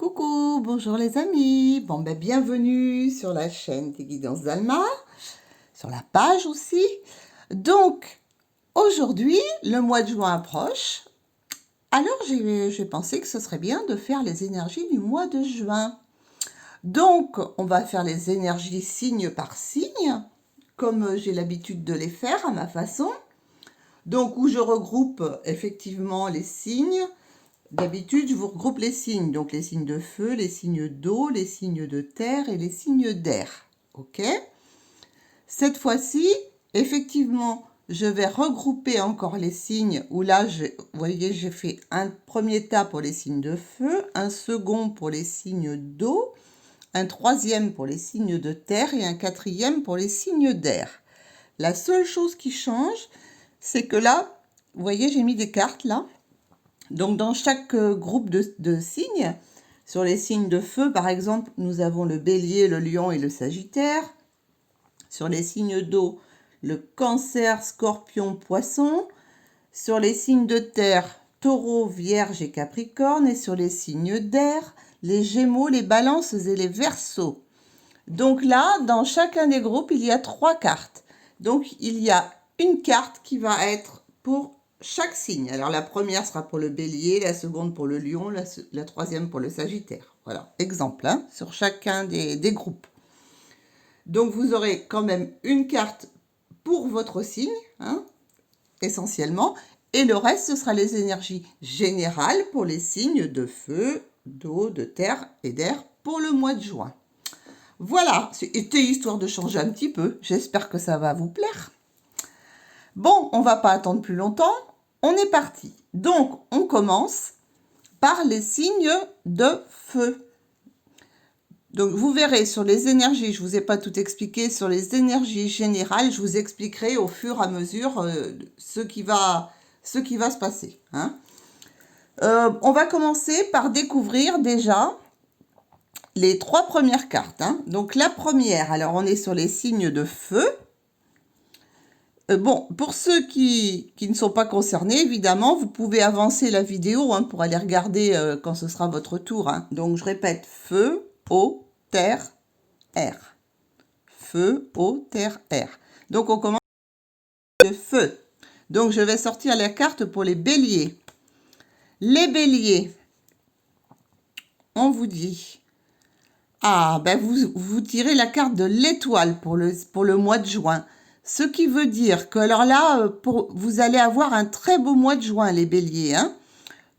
Coucou, bonjour les amis. Bon, bienvenue sur la chaîne des Guidances d'Alma, sur la page aussi. Donc, aujourd'hui, le mois de juin approche. Alors, j'ai pensé que ce serait bien de faire les énergies du mois de juin. Donc, on va faire les énergies signe par signe, comme j'ai l'habitude de les faire à ma façon. Donc, où je regroupe effectivement les signes. D'habitude, je vous regroupe les signes, donc les signes de feu, les signes d'eau, les signes de terre et les signes d'air. Ok? Cette fois-ci, effectivement, je vais regrouper encore les signes où là, vous voyez, j'ai fait un premier tas pour les signes de feu, un second pour les signes d'eau, un troisième pour les signes de terre et un quatrième pour les signes d'air. La seule chose qui change, c'est que là, vous voyez, j'ai mis des cartes là. Donc, dans chaque groupe de signes, sur les signes de feu, par exemple, nous avons le bélier, le lion et le sagittaire. Sur les signes d'eau, le cancer, scorpion, poisson. Sur les signes de terre, taureau, vierge et capricorne. Et sur les signes d'air, les gémeaux, les balances et les verseaux. Donc là, dans chacun des groupes, il y a 3 cartes. Donc, il y a une carte qui va être pour chaque signe. Alors, la première sera pour le bélier, la seconde pour le lion, la troisième pour le sagittaire. Voilà, exemple, hein, sur chacun des groupes. Donc, vous aurez quand même une carte pour votre signe, hein, essentiellement. Et le reste, ce sera les énergies générales pour les signes de feu, d'eau, de terre et d'air pour le mois de juin. Voilà, c'était histoire de changer un petit peu. J'espère que ça va vous plaire. Bon, on va pas attendre plus longtemps. On est parti. Donc, on commence par les signes de feu. Donc, vous verrez sur les énergies, je ne vous ai pas tout expliqué, sur les énergies générales, je vous expliquerai au fur et à mesure ce qui va se passer. Hein. On va commencer par découvrir déjà les 3 premières cartes. Hein. Donc, la première, alors on est sur les signes de feu. Bon, pour ceux qui ne sont pas concernés, évidemment, vous pouvez avancer la vidéo hein, pour aller regarder quand ce sera votre tour. Hein. Donc, je répète, feu, eau, terre, air. Feu, eau, terre, air. Donc, on commence avec le feu. Donc, je vais sortir la carte pour les béliers. Les béliers, on vous dit... Ah, ben vous tirez la carte de l'étoile pour le mois de juin. Ce qui veut dire que, alors là, vous allez avoir un très beau mois de juin, les béliers. Hein.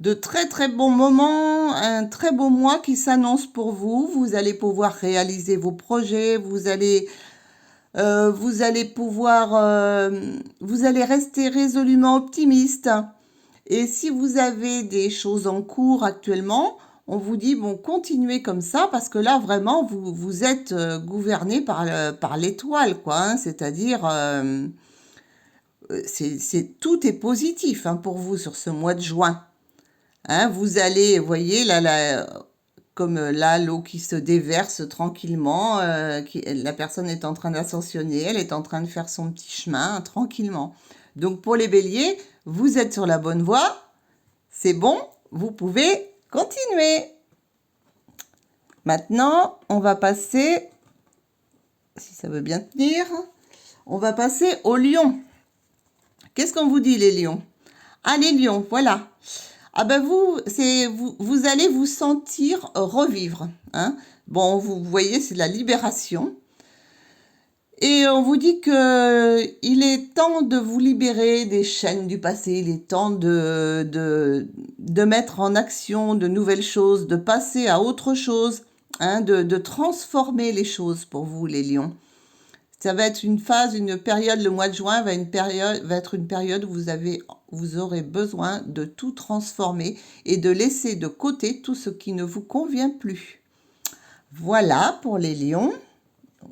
De très très bons moments, un très beau mois qui s'annonce pour vous. Vous allez pouvoir réaliser vos projets, vous allez rester résolument optimiste. Et si vous avez des choses en cours actuellement, on vous dit, bon, continuez comme ça, parce que là, vraiment, vous êtes gouverné par l'étoile, quoi. Hein, c'est-à-dire, tout est positif hein, pour vous sur ce mois de juin. Hein, vous allez, vous voyez, là, comme là, l'eau qui se déverse tranquillement, la personne est en train d'ascensionner, elle est en train de faire son petit chemin tranquillement. Donc, pour les béliers, vous êtes sur la bonne voie, c'est bon, vous pouvez continuer. Maintenant, on va passer, si ça veut bien tenir, on va passer aux lions. Qu'est-ce qu'on vous dit, les lions? Ah, les lions, voilà. Ah ben vous allez vous sentir revivre. Hein. Bon, vous voyez, c'est la libération. Et on vous dit que il est temps de vous libérer des chaînes du passé, il est temps de mettre en action de nouvelles choses, de passer à autre chose, hein, de transformer les choses pour vous, les lions. Ça va être une phase, une période, le mois de juin va être une période où vous aurez besoin de tout transformer et de laisser de côté tout ce qui ne vous convient plus. Voilà pour les lions.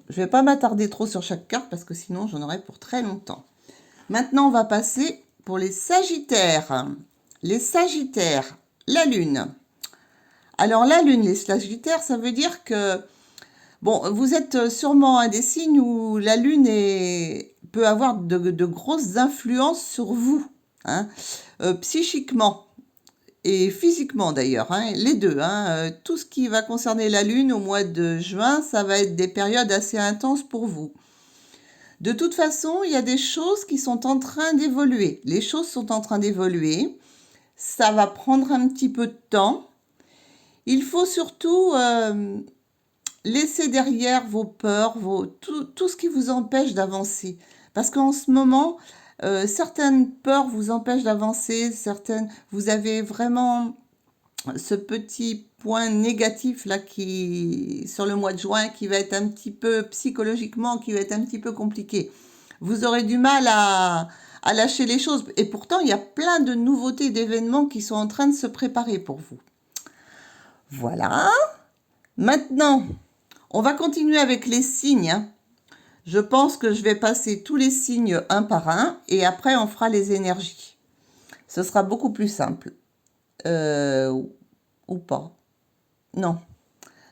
Je ne vais pas m'attarder trop sur chaque carte parce que sinon j'en aurai pour très longtemps. Maintenant, on va passer pour les sagittaires. Les sagittaires, la lune. Alors la lune, les sagittaires, ça veut dire que bon, vous êtes sûrement un des signes où la lune peut avoir de grosses influences sur vous, hein, psychiquement. et physiquement d'ailleurs, hein, les deux. Hein, tout ce qui va concerner la Lune au mois de juin, ça va être des périodes assez intenses pour vous. De toute façon, il y a des choses qui sont en train d'évoluer. Les choses sont en train d'évoluer. Ça va prendre un petit peu de temps. Il faut surtout laisser derrière vos peurs, tout ce qui vous empêche d'avancer. Parce qu'en ce moment, certaines peurs vous empêchent d'avancer, vous avez vraiment ce petit point négatif là sur le mois de juin qui va être un petit peu psychologiquement, qui va être un petit peu compliqué. Vous aurez du mal à lâcher les choses. Et pourtant, il y a plein de nouveautés, d'événements qui sont en train de se préparer pour vous. Voilà. Maintenant, on va continuer avec les signes. Je pense que je vais passer tous les signes un par un et après on fera les énergies. Ce sera beaucoup plus simple. Ou pas. Non.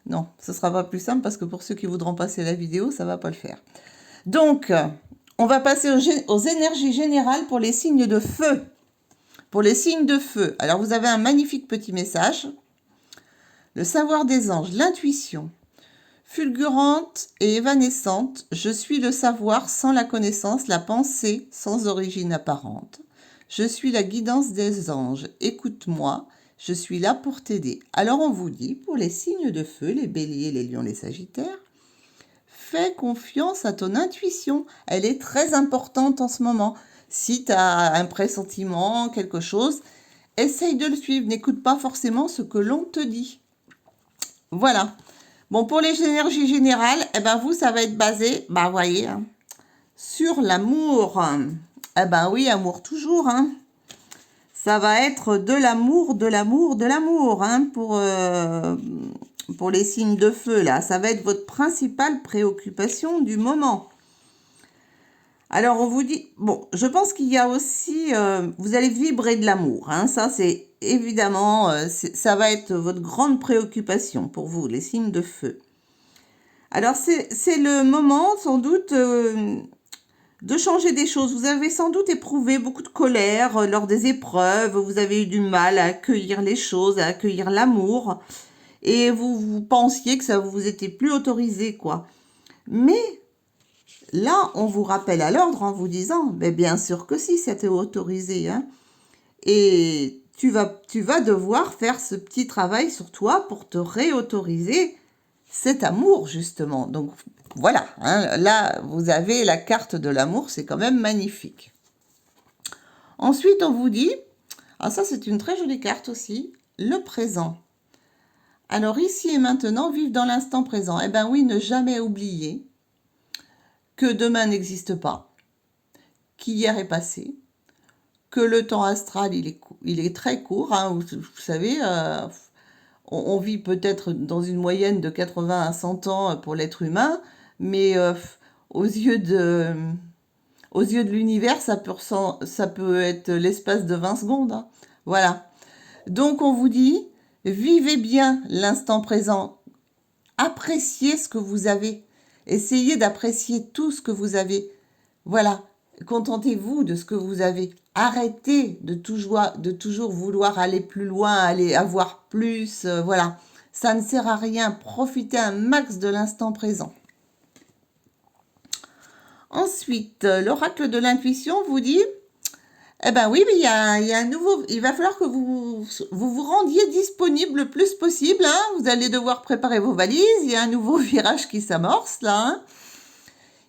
Non, ce sera pas plus simple parce que pour ceux qui voudront passer la vidéo, ça va pas le faire. Donc, on va passer aux énergies générales pour les signes de feu. Pour les signes de feu, alors vous avez un magnifique petit message. Le savoir des anges, l'intuition. Fulgurante et évanescente, je suis le savoir sans la connaissance, la pensée sans origine apparente. Je suis la guidance des anges, écoute-moi, je suis là pour t'aider. Alors on vous dit, pour les signes de feu, les béliers, les lions, les sagittaires, fais confiance à ton intuition, elle est très importante en ce moment. Si tu as un pressentiment, quelque chose, essaye de le suivre, n'écoute pas forcément ce que l'on te dit. Voilà. Bon, pour les énergies générales, eh ben vous, ça va être basé, bah voyez, hein, sur l'amour. Eh ben oui, amour toujours, hein. Ça va être de l'amour, de l'amour, de l'amour, hein, pour les signes de feu, là. Ça va être votre principale préoccupation du moment. Alors, on vous dit, bon, je pense qu'il y a aussi, vous allez vibrer de l'amour, hein. Ça, c'est évidemment, ça va être votre grande préoccupation pour vous, les signes de feu. Alors, c'est le moment, sans doute, de changer des choses. Vous avez sans doute éprouvé beaucoup de colère lors des épreuves. Vous avez eu du mal à accueillir les choses, à accueillir l'amour. Et vous pensiez que ça vous était plus autorisé, quoi. Mais là, on vous rappelle à l'ordre en vous disant, mais bien sûr que si, c'était autorisé, hein. Et tu vas devoir faire ce petit travail sur toi pour te réautoriser cet amour, justement. Donc, voilà, hein, là, vous avez la carte de l'amour, c'est quand même magnifique. Ensuite, on vous dit, ah ça c'est une très jolie carte aussi, le présent. Alors ici et maintenant, vivre dans l'instant présent. Eh bien oui, ne jamais oublier que demain n'existe pas, qu'hier est passé, que le temps astral, il est très court. Hein, vous savez, on vit peut-être dans une moyenne de 80 à 100 ans pour l'être humain, mais aux yeux de l'univers, ça peut être l'espace de 20 secondes. Hein. Voilà. Donc, on vous dit, vivez bien l'instant présent. Appréciez ce que vous avez. Essayez d'apprécier tout ce que vous avez. Voilà. Contentez-vous de ce que vous avez. Arrêtez de toujours vouloir aller plus loin, aller avoir plus. Voilà. Ça ne sert à rien. Profitez un max de l'instant présent. Ensuite, l'oracle de l'intuition vous dit, eh ben oui, mais il y a un nouveau, il va falloir que vous rendiez disponible le plus possible. Hein. Vous allez devoir préparer vos valises. Il y a un nouveau virage qui s'amorce là. Hein.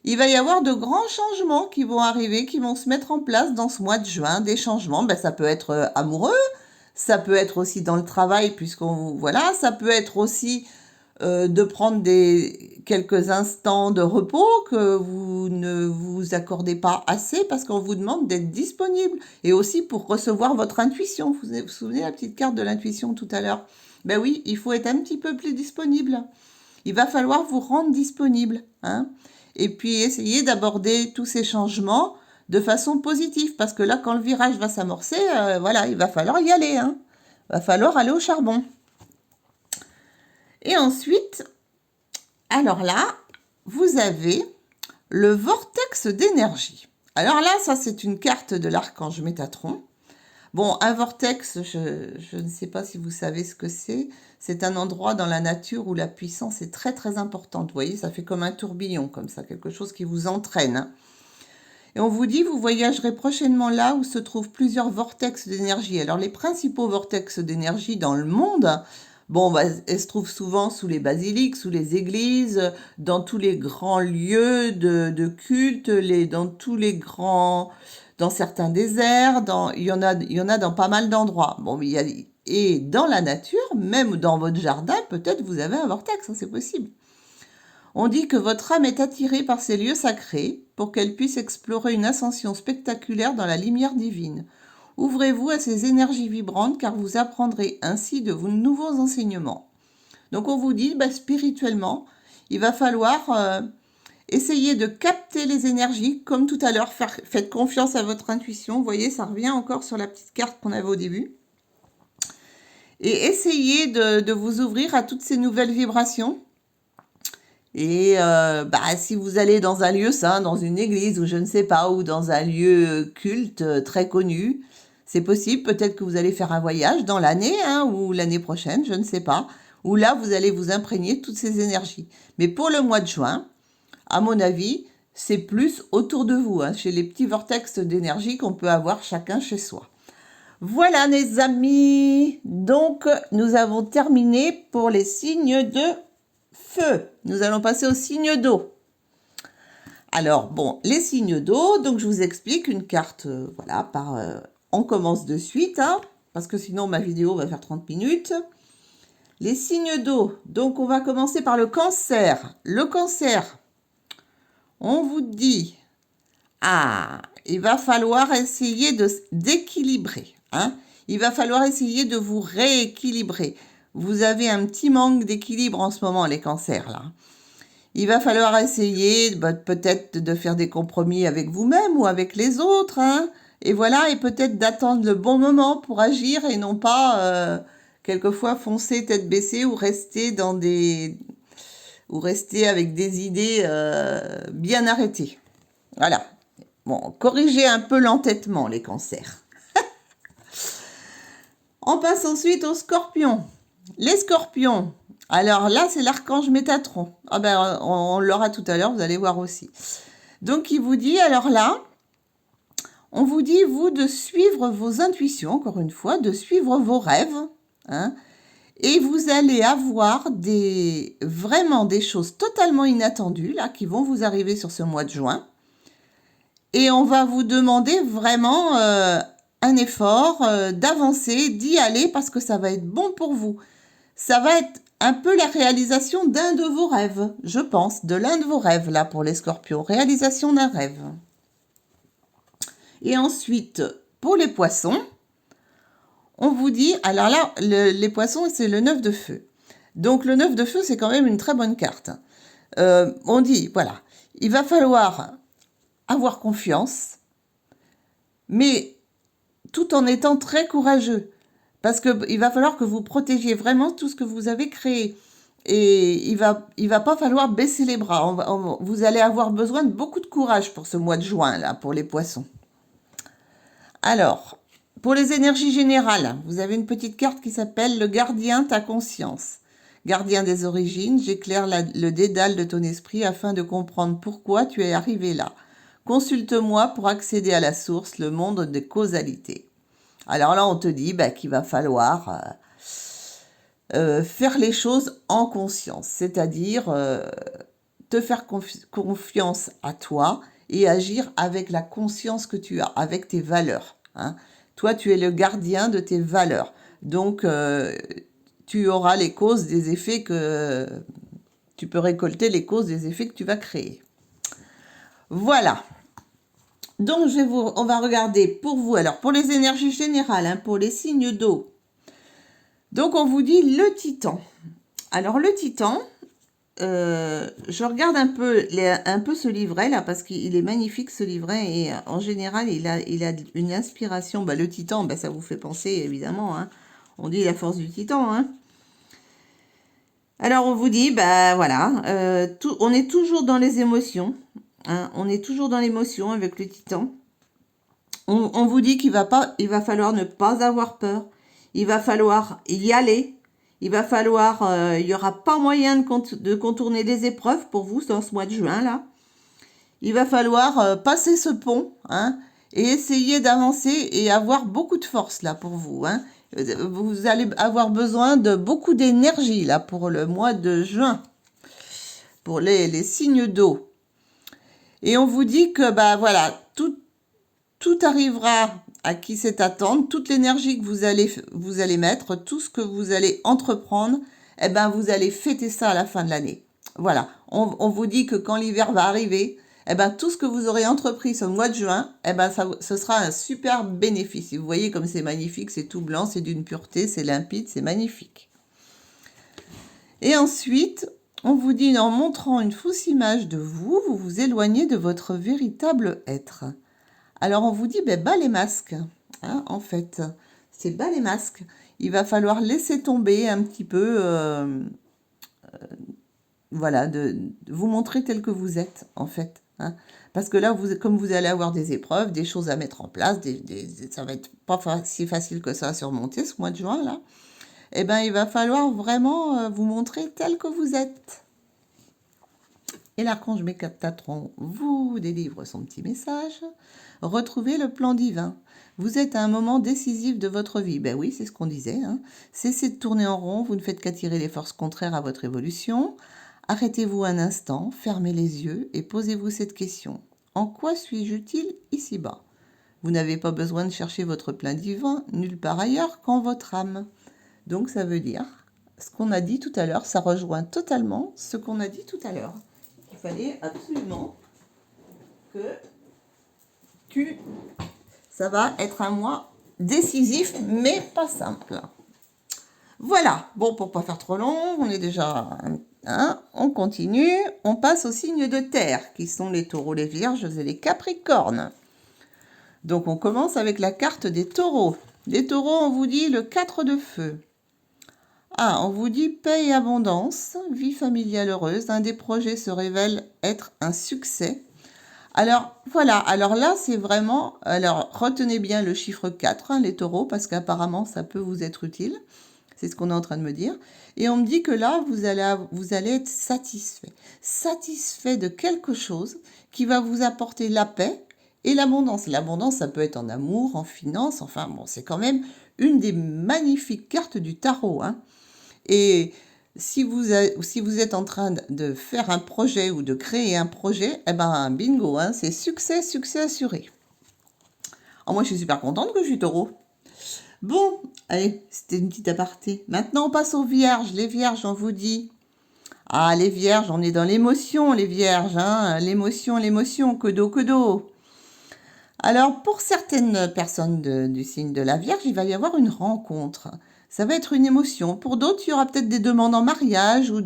Il va y avoir de grands changements qui vont arriver, qui vont se mettre en place dans ce mois de juin. Des changements, ben, ça peut être amoureux, ça peut être aussi dans le travail, voilà, ça peut être aussi de prendre quelques instants de repos que vous ne vous accordez pas assez parce qu'on vous demande d'être disponible. Et aussi pour recevoir votre intuition. Vous vous souvenez de la petite carte de l'intuition tout à l'heure? Ben oui, il faut être un petit peu plus disponible. Il va falloir vous rendre disponible. Hein. Et puis essayer d'aborder tous ces changements de façon positive. Parce que là, quand le virage va s'amorcer, voilà, il va falloir y aller. Hein. Il va falloir aller au charbon. Et ensuite, alors là, vous avez le vortex d'énergie. Alors là, ça c'est une carte de l'archange Métatron. Bon, un vortex, je ne sais pas si vous savez ce que c'est. C'est un endroit dans la nature où la puissance est très très importante. Vous voyez, ça fait comme un tourbillon, comme ça, quelque chose qui vous entraîne, hein. Et on vous dit, vous voyagerez prochainement là où se trouvent plusieurs vortex d'énergie. Alors, les principaux vortex d'énergie dans le monde, bon, bah, elles se trouvent souvent sous les basiliques, sous les églises, dans tous les grands lieux de culte, dans tous les grands, dans certains déserts, il y en a dans pas mal d'endroits. Bon, mais et dans la nature, même dans votre jardin, peut-être vous avez un vortex, hein, c'est possible. On dit que votre âme est attirée par ces lieux sacrés pour qu'elle puisse explorer une ascension spectaculaire dans la lumière divine. Ouvrez-vous à ces énergies vibrantes car vous apprendrez ainsi de nouveaux enseignements. Donc on vous dit, spirituellement, il va falloir essayer de capter les énergies, comme tout à l'heure, faites confiance à votre intuition. Vous voyez, ça revient encore sur la petite carte qu'on avait au début. Et essayez de vous ouvrir à toutes ces nouvelles vibrations. Et si vous allez dans un lieu saint, dans une église ou je ne sais pas, ou dans un lieu culte très connu, c'est possible, peut-être que vous allez faire un voyage dans l'année, hein, ou l'année prochaine, je ne sais pas, où là vous allez vous imprégner de toutes ces énergies. Mais pour le mois de juin, à mon avis, c'est plus autour de vous, hein, chez les petits vortex d'énergie qu'on peut avoir chacun chez soi. Voilà les amis, donc nous avons terminé pour les signes de feu. Nous allons passer aux signes d'eau. Alors, bon, les signes d'eau, donc je vous explique une carte, voilà, on commence de suite, hein, parce que sinon ma vidéo va faire 30 minutes. Les signes d'eau, donc on va commencer par le cancer. Le cancer, on vous dit, il va falloir essayer d'équilibrer, hein. Il va falloir essayer de vous rééquilibrer. Vous avez un petit manque d'équilibre en ce moment, les cancers, là. Il va falloir essayer peut-être de faire des compromis avec vous-même ou avec les autres, hein. Et voilà, et peut-être d'attendre le bon moment pour agir et non pas quelquefois foncer tête baissée ou rester avec des idées bien arrêtées. Voilà. Bon, corrigez un peu l'entêtement, les cancers. On passe ensuite aux scorpions. Les scorpions, alors là, c'est l'archange Métatron. On l'aura tout à l'heure, vous allez voir aussi. Donc, il vous dit, alors là, on vous dit, vous, de suivre vos intuitions, encore une fois, de suivre vos rêves, hein, et vous allez avoir vraiment des choses totalement inattendues, là, qui vont vous arriver sur ce mois de juin. Et on va vous demander vraiment un effort, d'avancer, d'y aller, parce que ça va être bon pour vous. Ça va être un peu la réalisation d'un de vos rêves, je pense, de l'un de vos rêves, là, pour les scorpions. Réalisation d'un rêve. Et ensuite, pour les poissons, on vous dit, alors là, les poissons, c'est le 9 de feu. Donc, le 9 de feu, c'est quand même une très bonne carte. On dit, voilà, il va falloir avoir confiance, mais tout en étant très courageux. Parce qu'il va falloir que vous protégiez vraiment tout ce que vous avez créé. Et il va pas falloir baisser les bras. Vous allez avoir besoin de beaucoup de courage pour ce mois de juin, là, pour les poissons. Alors, pour les énergies générales, vous avez une petite carte qui s'appelle le gardien ta conscience. Gardien des origines, j'éclaire le dédale de ton esprit afin de comprendre pourquoi tu es arrivé là. Consulte-moi pour accéder à la source, le monde des causalités. Alors là, on te dit qu'il va falloir faire les choses en conscience, c'est-à-dire te faire confiance à toi et agir avec la conscience que tu as, avec tes valeurs, hein. Toi, tu es le gardien de tes valeurs. Donc, tu auras les causes des effets que... Tu peux récolter les causes des effets que tu vas créer. Voilà. Donc, on va regarder pour vous, alors pour les énergies générales, hein, pour les signes d'eau. Donc, on vous dit le titan. Alors, le titan, je regarde un peu ce livret là, parce qu'il est magnifique ce livret, et en général, il a une inspiration. Le titan, ça vous fait penser évidemment, hein. On dit la force du titan, hein. Alors, on vous dit, voilà, on est toujours dans les émotions. Hein, on est toujours dans l'émotion avec le titan. On vous dit il va falloir ne pas avoir peur. Il va falloir y aller. Il va falloir, il n'y aura pas moyen de contourner les épreuves pour vous dans ce mois de juin, là. Il va falloir passer ce pont, hein, et essayer d'avancer et avoir beaucoup de force, là, pour vous, hein. Vous allez avoir besoin de beaucoup d'énergie, là, pour le mois de juin, pour les signes d'eau. Et on vous dit que, bah voilà, tout arrivera à qui sait attendre, toute l'énergie que vous allez mettre, tout ce que vous allez entreprendre, eh ben vous allez fêter ça à la fin de l'année. Voilà, on vous dit que quand l'hiver va arriver, eh ben tout ce que vous aurez entrepris ce mois de juin, eh ben ce sera un super bénéfice. Et vous voyez comme c'est magnifique, c'est tout blanc, c'est d'une pureté, c'est limpide, c'est magnifique. Et ensuite, on vous dit en montrant une fausse image de vous, vous vous éloignez de votre véritable être. Alors on vous dit, ben, bas les masques, hein, en fait, c'est bas les masques. Il va falloir laisser tomber un petit peu, voilà, de vous montrer tel que vous êtes, en fait. Hein. Parce que là, comme vous allez avoir des épreuves, des choses à mettre en place, ça va être pas si facile que ça à surmonter ce mois de juin, là. Eh bien, il va falloir vraiment vous montrer tel que vous êtes. Et l'archange Métatron vous délivre son petit message. Retrouvez le plan divin. Vous êtes à un moment décisif de votre vie. Ben oui, c'est ce qu'on disait. Hein. Cessez de tourner en rond, vous ne faites qu'attirer les forces contraires à votre évolution. Arrêtez-vous un instant, fermez les yeux et posez-vous cette question. En quoi suis-je utile ici-bas? Vous n'avez pas besoin de chercher votre plein divin nulle part ailleurs qu'en votre âme. Donc ça veut dire, ce qu'on a dit tout à l'heure, ça rejoint totalement ce qu'on a dit tout à l'heure. Il fallait absolument que ça va être un mois décisif, mais pas simple. Voilà, bon, pour pas faire trop long, on est déjà... Hein, on continue, on passe aux signes de terre, qui sont les taureaux, les vierges et les capricornes. Donc on commence avec la carte des taureaux. Les taureaux, on vous dit le 4 de feu. Ah, on vous dit paix et abondance, vie familiale heureuse, un des projets se révèle être un succès. Alors voilà, alors là c'est vraiment, alors retenez bien le chiffre 4, hein, les taureaux, parce qu'apparemment ça peut vous être utile, c'est ce qu'on est en train de me dire. Et on me dit que là vous allez être satisfait de quelque chose qui va vous apporter la paix et l'abondance. L'abondance ça peut être en amour, en finance, enfin bon c'est quand même une des magnifiques cartes du tarot, hein. Et si vous êtes en train de faire un projet ou de créer un projet, eh ben bingo, hein, c'est succès, succès assuré. Alors moi, je suis super contente que je suis taureau. Bon, allez, c'était une petite aparté. Maintenant, on passe aux vierges. Les vierges, on vous dit... Ah, les vierges, on est dans l'émotion, les vierges. Hein, l'émotion, que d'eau. Alors, pour certaines personnes du signe de la Vierge, il va y avoir une rencontre. Ça va être une émotion. Pour d'autres, il y aura peut-être des demandes en mariage ou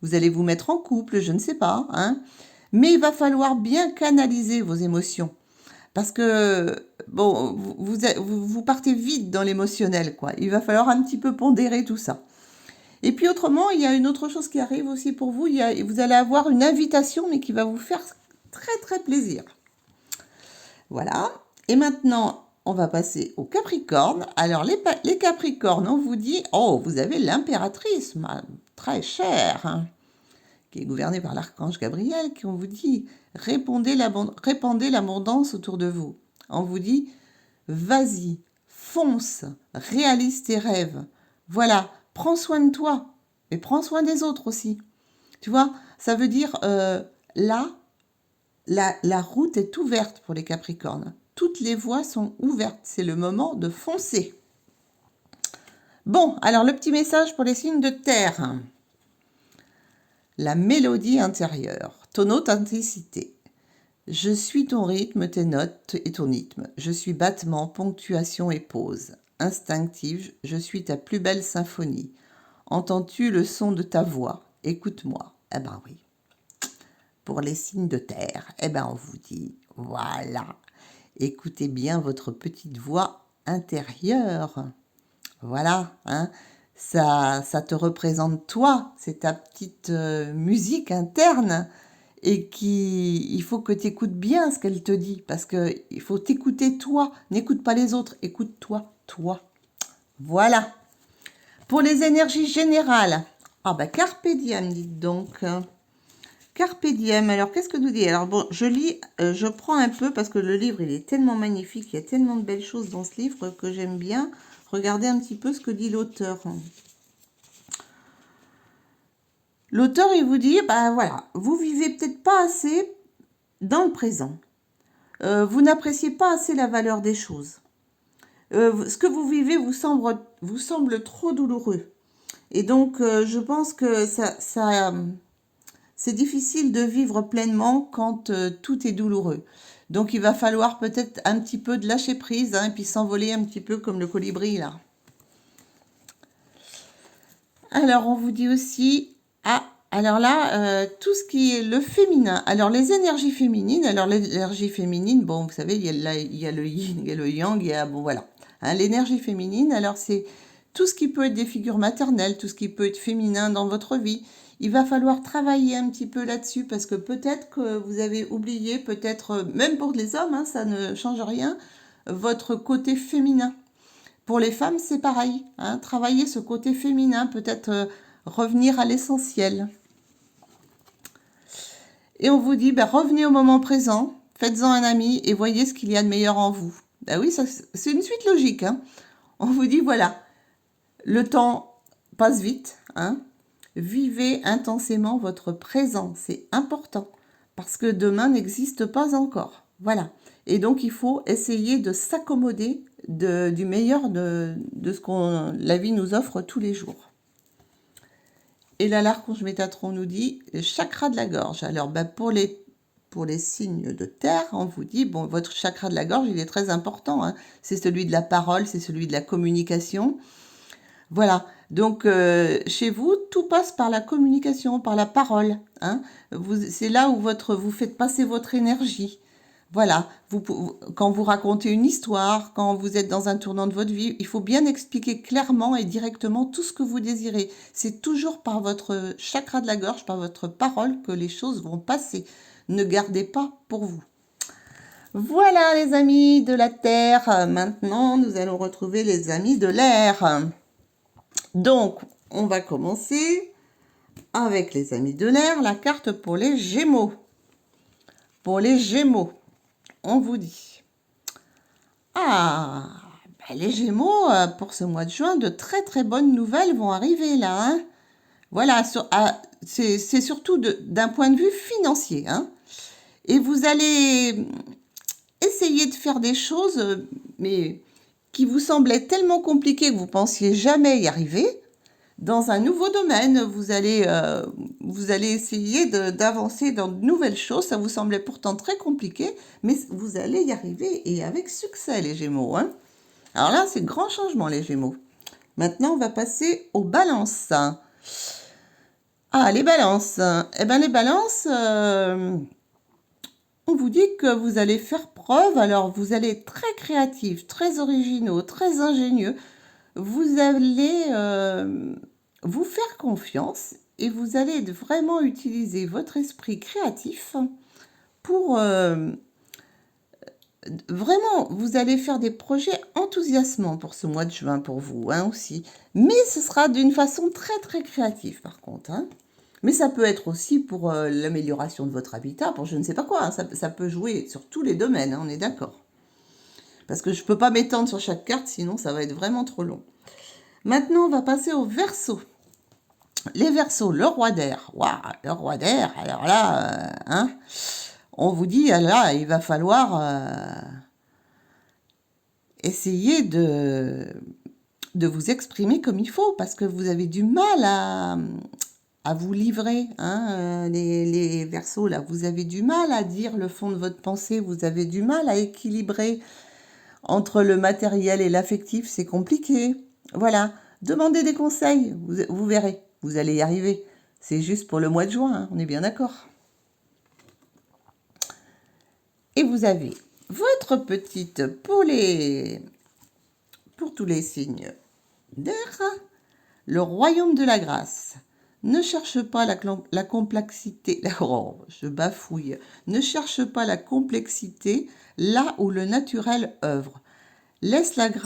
vous allez vous mettre en couple, je ne sais pas. Hein. Mais il va falloir bien canaliser vos émotions. Parce que, bon, vous partez vite dans l'émotionnel, quoi. Il va falloir un petit peu pondérer tout ça. Et puis autrement, il y a une autre chose qui arrive aussi pour vous. Vous allez avoir une invitation, mais qui va vous faire très, très plaisir. Voilà. Et maintenant, on va passer aux Capricornes. Alors, les Capricornes, on vous dit, oh, vous avez l'impératrice, très chère, hein, qui est gouvernée par l'archange Gabriel, qui on vous dit, répandez l'abondance autour de vous. On vous dit, vas-y, fonce, réalise tes rêves. Voilà, prends soin de toi, et prends soin des autres aussi. Tu vois, ça veut dire, là, la route est ouverte pour les Capricornes. Toutes les voies sont ouvertes. C'est le moment de foncer. Bon, alors le petit message pour les signes de terre. La mélodie intérieure, ton authenticité. Je suis ton rythme, tes notes et ton rythme. Je suis battement, ponctuation et pause. Instinctive, je suis ta plus belle symphonie. Entends-tu le son de ta voix? Écoute-moi. Eh ben oui. Pour les signes de terre, eh ben on vous dit, voilà, écoutez bien votre petite voix intérieure. Voilà, hein, ça te représente toi, c'est ta petite musique interne. et il faut que tu écoutes bien ce qu'elle te dit, parce qu'il faut t'écouter toi. N'écoute pas les autres, écoute-toi, toi. Voilà. Pour les énergies générales, ah bah Carpe diem, dites donc. Carpe diem, alors qu'est-ce que nous dit? Alors bon, je lis, je prends un peu parce que le livre, il est tellement magnifique, il y a tellement de belles choses dans ce livre que j'aime bien. Regardez un petit peu ce que dit l'auteur. L'auteur, il vous dit, bah voilà, vous vivez peut-être pas assez dans le présent. Vous n'appréciez pas assez la valeur des choses. Ce que vous vivez vous semble trop douloureux. Et donc, je pense que c'est difficile de vivre pleinement quand tout est douloureux. Donc, il va falloir peut-être un petit peu de lâcher prise, hein, et puis s'envoler un petit peu comme le colibri, là. Alors, on vous dit aussi... Ah, alors là, tout ce qui est le féminin. Alors, les énergies féminines. Alors, l'énergie féminine, bon, vous savez, il y a le yin, il y a le yang, il y a... Bon, voilà. Hein, l'énergie féminine, alors, c'est tout ce qui peut être des figures maternelles, tout ce qui peut être féminin dans votre vie. Il va falloir travailler un petit peu là-dessus parce que peut-être que vous avez oublié, peut-être, même pour les hommes, hein, ça ne change rien, votre côté féminin. Pour les femmes, c'est pareil. Hein, travailler ce côté féminin, peut-être revenir à l'essentiel. Et on vous dit, ben, revenez au moment présent, faites-en un ami et voyez ce qu'il y a de meilleur en vous. Ben oui, c'est une suite logique. Hein. On vous dit, voilà, le temps passe vite. Hein. Vivez intensément votre présent, c'est important, parce que demain n'existe pas encore. Voilà. Et donc, il faut essayer de s'accommoder du meilleur de ce que la vie nous offre tous les jours. Et là, l'archange Métatron nous dit chakra de la gorge. Alors, ben, pour les signes de terre, on vous dit, bon, votre chakra de la gorge, il est très important. Hein. C'est celui de la parole, c'est celui de la communication. Voilà. Donc, chez vous, tout passe par la communication, par la parole. Hein. C'est là où vous faites passer votre énergie. Voilà, quand vous racontez une histoire, quand vous êtes dans un tournant de votre vie, il faut bien expliquer clairement et directement tout ce que vous désirez. C'est toujours par votre chakra de la gorge, par votre parole que les choses vont passer. Ne gardez pas pour vous. Voilà les amis de la terre. Maintenant, nous allons retrouver les amis de l'air. Donc, on va commencer avec les amis de l'air, la carte pour les Gémeaux. Pour les Gémeaux. On vous dit. Ah, ben les Gémeaux, pour ce mois de juin, de très très bonnes nouvelles vont arriver là. Hein. Voilà, c'est surtout d'un point de vue financier. Hein. Et vous allez essayer de faire des choses, mais qui vous semblaient tellement compliquées que vous pensiez jamais y arriver. Dans un nouveau domaine, vous allez essayer d'avancer dans de nouvelles choses. Ça vous semblait pourtant très compliqué, mais vous allez y arriver et avec succès, les Gémeaux. Hein. Alors là, c'est grand changement, les Gémeaux. Maintenant, on va passer aux balances. Ah, les balances. Eh bien, les balances, on vous dit que vous allez faire preuve. Alors, vous allez être très créatifs, très originaux, très ingénieux. Vous allez vous faire confiance et vous allez vraiment utiliser votre esprit créatif pour vraiment, vous allez faire des projets enthousiasmants pour ce mois de juin pour vous hein, aussi. Mais ce sera d'une façon très très créative par contre. Hein. Mais ça peut être aussi pour l'amélioration de votre habitat, pour je ne sais pas quoi. Hein. Ça peut jouer sur tous les domaines, hein, on est d'accord. Parce que je ne peux pas m'étendre sur chaque carte, sinon ça va être vraiment trop long. Maintenant, on va passer aux Verseaux. Les Verseaux, le roi d'air. Waouh, le roi d'air, alors là, hein, on vous dit, là, il va falloir essayer de vous exprimer comme il faut, parce que vous avez du mal à vous livrer. Hein, les Verseaux, là, vous avez du mal à dire le fond de votre pensée, vous avez du mal à équilibrer entre le matériel et l'affectif, c'est compliqué. Voilà, demandez des conseils, vous verrez, vous allez y arriver. C'est juste pour le mois de juin, hein, on est bien d'accord. Et vous avez votre petite pour tous les signes d'air, le royaume de la grâce. Ne cherche pas la complexité. Oh, je bafouille. Ne cherche pas la complexité là où le naturel œuvre. Laisse la grâce.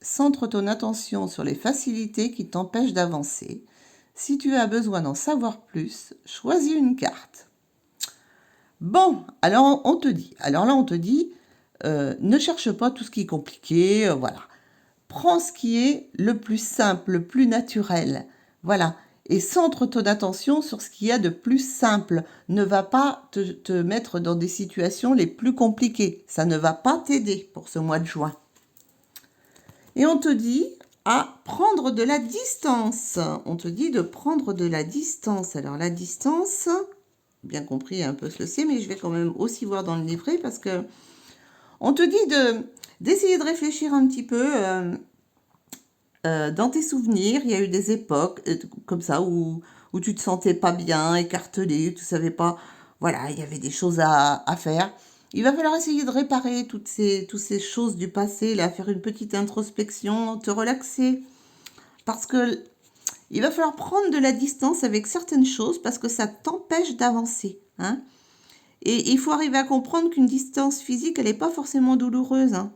Centre ton attention sur les facilités qui t'empêchent d'avancer. Si tu as besoin d'en savoir plus, choisis une carte. Bon, alors on te dit. Alors là, on te dit, ne cherche pas tout ce qui est compliqué, voilà. Prends ce qui est le plus simple, le plus naturel. Voilà. Et centre ton attention sur ce qu'il y a de plus simple. Ne va pas te mettre dans des situations les plus compliquées. Ça ne va pas t'aider pour ce mois de juin. Et on te dit à prendre de la distance. On te dit de prendre de la distance. Alors la distance, bien compris, un peu ce que c'est, mais je vais quand même aussi voir dans le livret parce que on te dit d'essayer de réfléchir un petit peu dans tes souvenirs. Il y a eu des époques comme ça où tu te sentais pas bien, écartelé, tu savais pas, voilà, il y avait des choses à faire. Il va falloir essayer de réparer toutes ces choses du passé, là, faire une petite introspection, te relaxer. Parce que il va falloir prendre de la distance avec certaines choses parce que ça t'empêche d'avancer. Hein. Et il faut arriver à comprendre qu'une distance physique, elle n'est pas forcément douloureuse. Hein.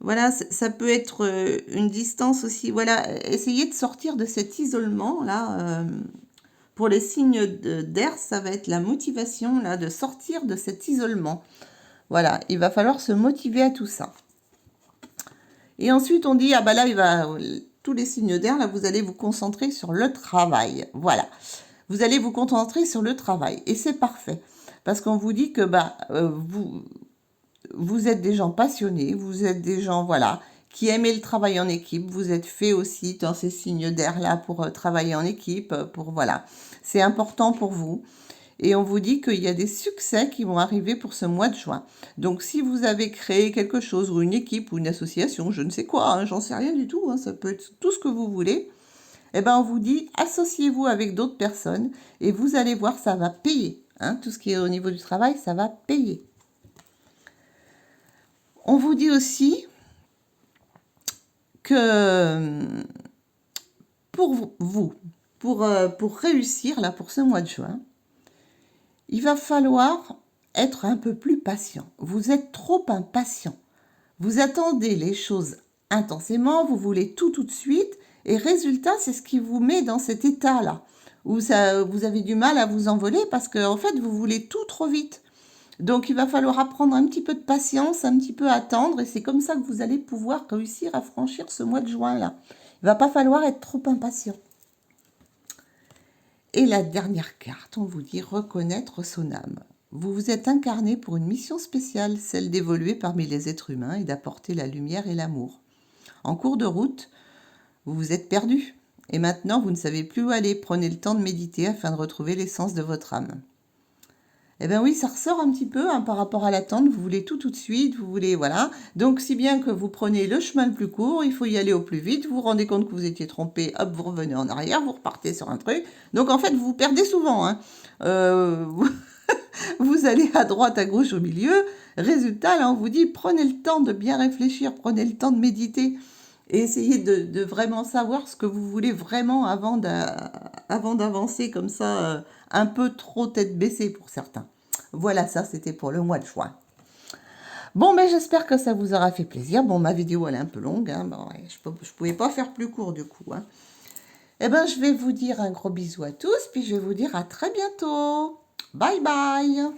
Voilà, ça peut être une distance aussi. Voilà, essayez de sortir de cet isolement-là. Pour les signes d'air, ça va être la motivation là, de sortir de cet isolement. Voilà, il va falloir se motiver à tout ça. Et ensuite, on dit, ah bah là, tous les signes d'air, là, vous allez vous concentrer sur le travail. Voilà, vous allez vous concentrer sur le travail. Et c'est parfait, parce qu'on vous dit que vous êtes des gens passionnés, vous êtes des gens, voilà, qui aiment le travail en équipe. Vous êtes fait aussi dans ces signes d'air-là pour travailler en équipe, voilà. C'est important pour vous. Et on vous dit qu'il y a des succès qui vont arriver pour ce mois de juin. Donc, si vous avez créé quelque chose, ou une équipe, ou une association, je ne sais quoi, hein, j'en sais rien du tout, hein, ça peut être tout ce que vous voulez, eh ben, on vous dit, associez-vous avec d'autres personnes, et vous allez voir, ça va payer. Hein, tout ce qui est au niveau du travail, ça va payer. On vous dit aussi que pour vous, pour réussir, là, pour ce mois de juin, il va falloir être un peu plus patient. Vous êtes trop impatient. Vous attendez les choses intensément, vous voulez tout de suite, et résultat, c'est ce qui vous met dans cet état-là, où vous avez du mal à vous envoler parce que en fait, vous voulez tout trop vite. Donc, il va falloir apprendre un petit peu de patience, un petit peu attendre, et c'est comme ça que vous allez pouvoir réussir à franchir ce mois de juin-là. Il ne va pas falloir être trop impatient. Et la dernière carte, on vous dit reconnaître son âme. Vous vous êtes incarné pour une mission spéciale, celle d'évoluer parmi les êtres humains et d'apporter la lumière et l'amour. En cours de route, vous vous êtes perdu. Et maintenant, vous ne savez plus où aller. Prenez le temps de méditer afin de retrouver l'essence de votre âme. Eh bien oui, ça ressort un petit peu hein, par rapport à l'attente. Vous voulez tout de suite, vous voulez, voilà. Donc, si bien que vous prenez le chemin le plus court, il faut y aller au plus vite. Vous vous rendez compte que vous étiez trompé, hop, vous revenez en arrière, vous repartez sur un truc. Donc, en fait, vous vous perdez souvent. Hein. Vous allez à droite, à gauche, au milieu. Résultat, là, on vous dit, prenez le temps de bien réfléchir, prenez le temps de méditer. Et essayez de vraiment savoir ce que vous voulez vraiment avant d'avancer comme ça, un peu trop tête baissée pour certains. Voilà, ça c'était pour le mois de juin. Bon, mais j'espère que ça vous aura fait plaisir. Bon, ma vidéo elle est un peu longue, hein. Bon, je ne pouvais pas faire plus court du coup. Hein. Eh bien, je vais vous dire un gros bisou à tous, puis je vais vous dire à très bientôt. Bye bye.